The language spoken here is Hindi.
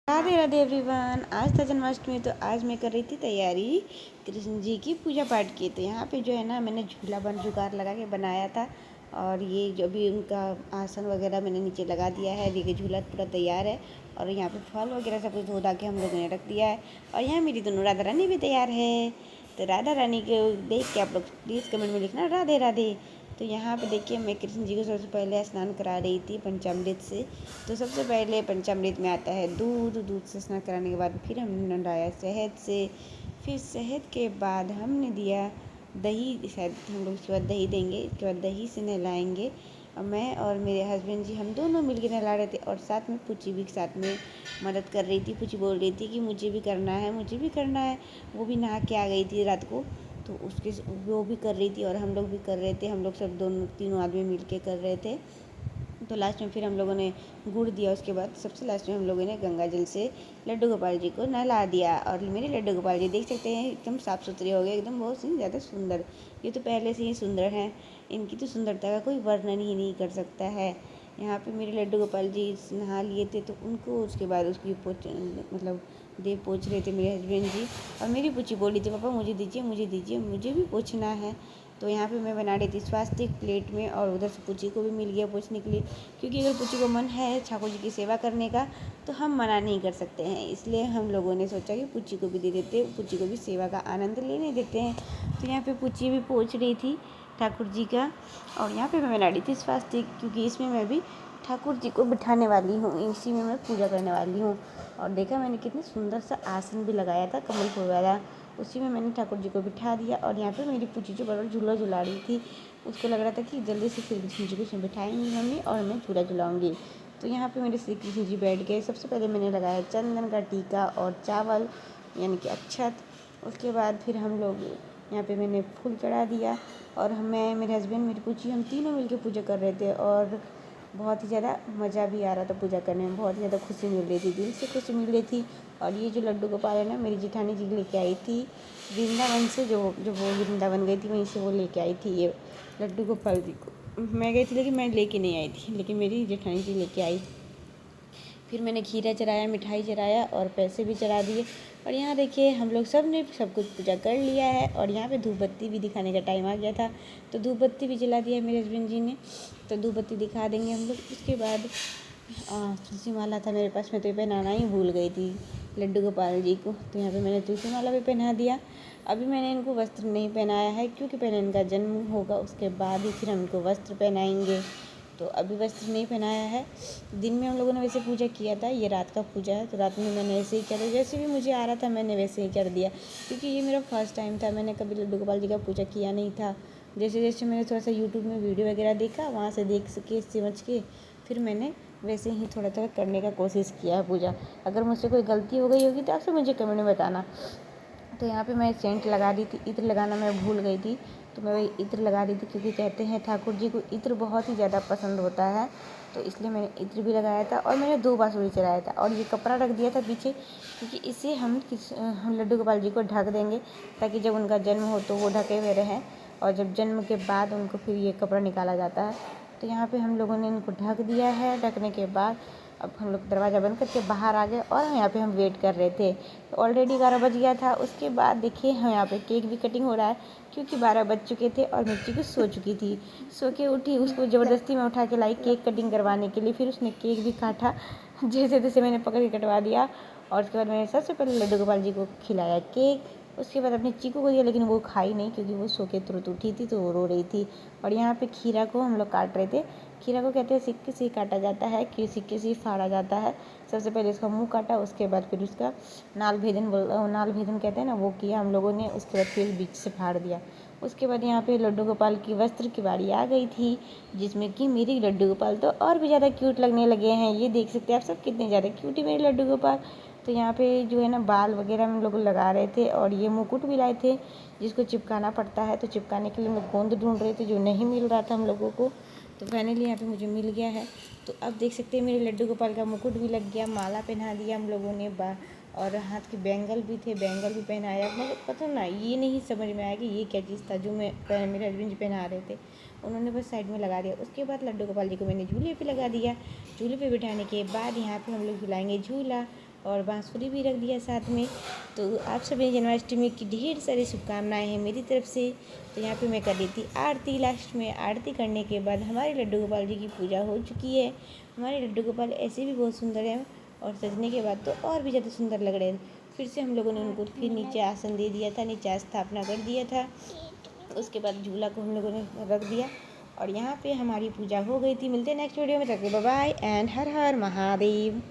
राधे राधे एवरीवन। आज था जन्माष्टमी, तो आज मैं कर रही थी तैयारी कृष्ण जी की पूजा पाठ की। तो यहाँ पे जो है ना, मैंने झूला जुगाड़ लगा के बनाया था। और ये जो भी उनका आसन वगैरह मैंने नीचे लगा दिया है। देखिए झूला पूरा तैयार है। और यहाँ पे फल वगैरह सब कुछ धो धा के हम लोगों ने रख दिया है। और यहाँ मेरी दोनों राधा रानी भी तैयार है। तो राधा रानी को देख के आप लोग प्लीज़ कमेंट में लिखना राधे राधे। तो यहाँ पे देखिए मैं कृष्ण जी को सबसे पहले स्नान करा रही थी पंचामृत से। तो सबसे पहले पंचामृत में आता है दूध से स्नान कराने के बाद फिर हमने नहलाया शहद से। फिर शहद के बाद हमने दिया दही, शायद हम लोग उसके बाद दही देंगे। इसके बाद दही से नहलाएंगे। और मैं और मेरे हस्बैंड जी हम दोनों मिलकर नहला रहे थे। और साथ में पूची भी साथ में मदद कर रही थी। पूची बोल रही थी कि मुझे भी करना है, मुझे भी करना है। वो भी नहा के आ गई थी रात को। तो उसके वो भी कर रही थी और हम लोग भी कर रहे थे। हम लोग सब दोनों तीनों आदमी मिल के कर रहे थे। तो लास्ट में फिर हम लोगों ने गुड़ दिया। उसके बाद सबसे लास्ट में हम लोगों ने गंगा जल से लड्डू गोपाल जी को नहला दिया। और मेरे लड्डू गोपाल जी देख सकते हैं एकदम साफ़ सुथरे हो गए, एकदम बहुत ही ज़्यादा सुंदर। ये तो पहले से ही सुंदर हैं। इनकी तो सुंदरता का कोई वर्णन ही नहीं कर सकता है। यहाँ पे मेरे लड्डू गोपाल जी नहा लिए थे, तो उनको उसके बाद उसकी मतलब देव पोंछ रहे थे मेरे हस्बैंड जी। और मेरी पूछी बोली थी पापा मुझे दीजिए, मुझे दीजिए, मुझे भी पोंछना है। तो यहाँ पे मैं बना रही थी स्वास्तिक प्लेट में। और उधर से पूची को भी मिल गया पोंछने के लिए। क्योंकि अगर पूची को मन है ठाकुर जी की सेवा करने का, तो हम मना नहीं कर सकते हैं। इसलिए हम लोगों ने सोचा कि पूची को भी दे देते, पूची को भी सेवा का आनंद लेने देते हैं। तो यहाँ पे पूची भी पोंछ रही थी ठाकुर जी का। और यहाँ पे मैं बना रही थी स्वास्तिक, क्योंकि इसमें मैं भी ठाकुर जी को बिठाने वाली हूँ, इसी में मैं पूजा करने वाली हूँ। और देखा मैंने कितनी सुंदर सा आसन भी लगाया था कमल फूल वाला, उसी में मैंने ठाकुर जी को बिठा दिया। और यहाँ पे मेरी पूची जो बड़ा झूला झुला रही थी, उसको लग रहा था कि जल्दी से श्री कृष्ण जी को इसमें बिठाएंगी मम्मी और मैं झूला झुलाऊंगी। तो यहाँ पे मेरे श्री कृष्ण जी बैठ गए। सबसे पहले मैंने लगाया चंदन का टीका और चावल यानी कि अक्षत। उसके बाद फिर हम लोग यहाँ पे मैंने फूल चढ़ा दिया। और मैं, मेरे हस्बैंड, मेरी पूची, हम तीनों मिलकर पूजा कर रहे थे। और बहुत ही ज़्यादा मज़ा भी आ रहा था पूजा करने में, बहुत ही ज़्यादा खुशी मिल रही थी, दिल से खुशी मिल रही थी। और ये जो लड्डू गोपाल है ना, मेरी जेठानी जी लेके आई थी वृंदावन से। जो वो वृंदावन गई थी वहीं से वो लेके आई थी ये लड्डू गोपाल जी को। मैं गई थी लेकिन मैं लेके नहीं आई थी, लेकिन मेरी जेठानी जी लेके आई। फिर मैंने खीरा चढ़ाया, मिठाई चढ़ाया और पैसे भी चढ़ा दिए। और यहाँ देखिए हम लोग सब ने सब कुछ पूजा कर लिया है। और यहाँ पे धूप बत्ती भी दिखाने का टाइम आ गया था, तो धूप बत्ती भी जला दिया मेरे हस्बैंड जी ने। तो धूप बत्ती दिखा देंगे हम लोग। उसके बाद तुलसी माला था मेरे पास में, तो ये पहनाना ही भूल गई थी लड्डू गोपाल जी को। तो यहाँ पे मैंने तुलसी माला भी पहना दिया। अभी मैंने इनको वस्त्र नहीं पहनाया है, क्योंकि पहले इनका जन्म होगा, उसके बाद ही फिर हम इनको वस्त्र पहनाएंगे। तो अभी वस्त्र नहीं पहनाया है। दिन में हम लोगों ने वैसे पूजा किया था, ये रात का पूजा है, तो रात में मैंने ऐसे ही किया था, जैसे भी मुझे आ रहा था मैंने वैसे ही कर दिया। क्योंकि ये मेरा फर्स्ट टाइम था, मैंने कभी लड्डू गोपाल जी का पूजा किया नहीं था। जैसे जैसे मैंने थोड़ा सा यूट्यूब में वीडियो वगैरह देखा, वहाँ से देख के समझ के फिर मैंने वैसे ही थोड़ा थोड़ा करने का कोशिश किया है पूजा। अगर मुझसे कोई गलती हो गई होगी तो आप सब मुझे कमेंट में बताना। तो यहाँ पे मैं सेंट लगा रही थी, इत्र लगाना मैं भूल गई थी। तो मैं वही इत्र लगा रही थी, क्योंकि कहते हैं ठाकुर जी को इत्र बहुत ही ज़्यादा पसंद होता है। तो इसलिए मैंने इत्र भी लगाया था। और मैंने 2 बांसुरी चढ़ाया था। और ये कपड़ा रख दिया था पीछे, क्योंकि इससे हम लड्डू गोपाल जी को ढक देंगे, ताकि जब उनका जन्म हो तो वो ढके हुए रहें। और जब जन्म के बाद उनको फिर ये कपड़ा निकाला जाता है। तो यहाँ पे हम लोगों ने इनको ढक दिया है। ढकने के बाद अब हम लोग दरवाज़ा बंद करके बाहर आ गए। और यहाँ पे हम वेट कर रहे थे। तो ऑलरेडी 11 बज गया था। उसके बाद देखिए हम यहाँ पे केक भी कटिंग हो रहा है, क्योंकि 12 बज चुके थे और मिर्ची को सो चुकी थी। सो के उठी, उसको ज़बरदस्ती में उठा के लाई केक कटिंग करवाने के लिए। फिर उसने केक भी काटा, जैसे तैसे मैंने पकड़ के कटवा दिया। और उसके बाद मैंने सबसे पहले लड्डू गोपाल जी को खिलाया केक। उसके बाद अपने चीकू को दिया, लेकिन वो खाई नहीं, क्योंकि वो सो के तुरंत उठी थी, तो वो रो रही थी। और यहाँ पे खीरा को हम लोग काट रहे थे। खीरा को कहते हैं सिक्के से ही काटा जाता है, कि सिक्के से ही फाड़ा जाता है। सबसे पहले इसका मुंह काटा, उसके बाद फिर उसका नाल भेदन कहते हैं ना, वो किया हम लोगों ने। उसके बाद फिर बीच से फाड़ दिया। उसके बाद यहाँ पे लड्डू गोपाल की वस्त्र की बारी आ गई थी, जिसमें कि मेरी लड्डू गोपाल तो और भी ज़्यादा क्यूट लगने लगे हैं। ये देख सकते हैं आप सब कितने ज़्यादा क्यूट है मेरे लड्डू गोपाल। तो यहाँ पे जो है ना बाल वगैरह हम लोग लगा रहे थे। और ये मुकुट भी लाए थे, जिसको चिपकाना पड़ता है। तो चिपकाने के लिए हम लोग गोंद ढूंढ रहे थे, जो नहीं मिल रहा था हम लोगों को। तो फाइनली यहाँ पे मुझे मिल गया है। तो अब देख सकते हैं मेरे लड्डू गोपाल का मुकुट भी लग गया, माला पहना दिया हम लोगों ने, और हाथ के बैंगल भी थे, बैंगल भी पहनाया। मतलब पता ना, ये नहीं समझ में आया कि ये क्या चीज़ था जो मेरे हस्बैंड जी पहना रहे थे। उन्होंने बस साइड में लगा दिया। उसके बाद लड्डू गोपाल जी को मैंने झूले पे लगा दिया। झूले पे बिठाने के बाद यहाँ पे हम लोग झुलाएंगे झूला। और बांसुरी भी रख दिया साथ में। तो आप सभी जन्माष्टमी की ढेर सारी शुभकामनाएं हैं मेरी तरफ से। तो यहाँ पे मैं कर रही थी आरती। लास्ट में आरती करने के बाद हमारे लड्डू गोपाल जी की पूजा हो चुकी है। हमारे लड्डू गोपाल ऐसे भी बहुत सुंदर हैं और सजने के बाद तो और भी ज़्यादा सुंदर लग रहे हैं। फिर से हम लोगों ने उनको फिर नीचे आसन दे दिया था, नीचे स्थापना कर दिया था। उसके बाद झूला को हम लोगों ने रख दिया और यहाँ पे हमारी पूजा हो गई थी। मिलते हैं नेक्स्ट वीडियो में, तब तक बाय बाय एंड हर हर महादेव।